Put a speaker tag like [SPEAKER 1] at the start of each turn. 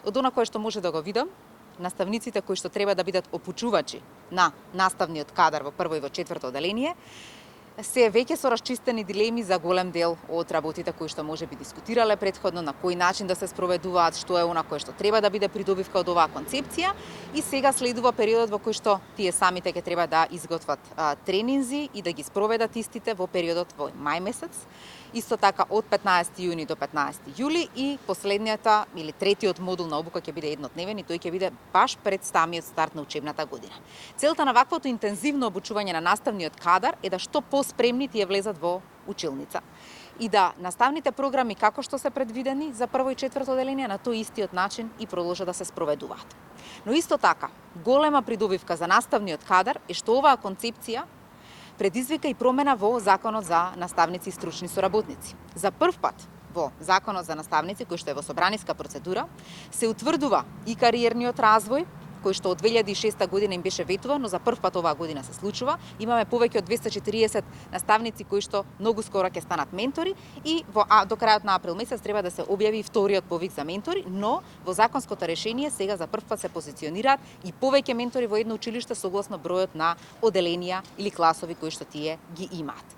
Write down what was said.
[SPEAKER 1] Од она кое што може да го видам, наставниците кои што треба да бидат опучувачи на наставниот кадар во прво и во четврто оделение, се веќе со расчистени дилеми за голем дел од работите кои што може би дискутирале претходно, на кој начин да се спроведуваат, што е она кое што треба да биде придобивка од оваа концепција, и сега следува периодот во кој што тие самите ќе треба да изготват тренинзи и да ги спроведат истите во периодот во мај месец. Исто така од 15 јуни до 15 јули и последниот или третиот модул на обука ќе биде еднодневен и тој ќе биде баш пред самиот старт на учебната година. Целта на ваквото интензивно обучување на наставниот кадар е да што поспремни тие влезат во училница и да наставните програми како што се предвидени за прво и четврто оделение на тој истиот начин и продолжат да се спроведуваат. Но исто така, голема придобивка за наставниот кадар е што оваа концепција предизвика и промена во Законот за наставници и стручни соработници. За прв пат во Законот за наставници, кој што е во собраниска процедура, се утврдува и кариерниот развој, кој што од 2006 година им беше ветуван, но за прв пат оваа година се случува. Имаме повеќе од 240 наставници кои што многу скоро ќе станат ментори и до крајот на април месец треба да се објави вториот повик за ментори, но во законското решение сега за прв пат се позиционираат и повеќе ментори во едно училиште согласно бројот на оделенија или класови кои што тие ги имаат.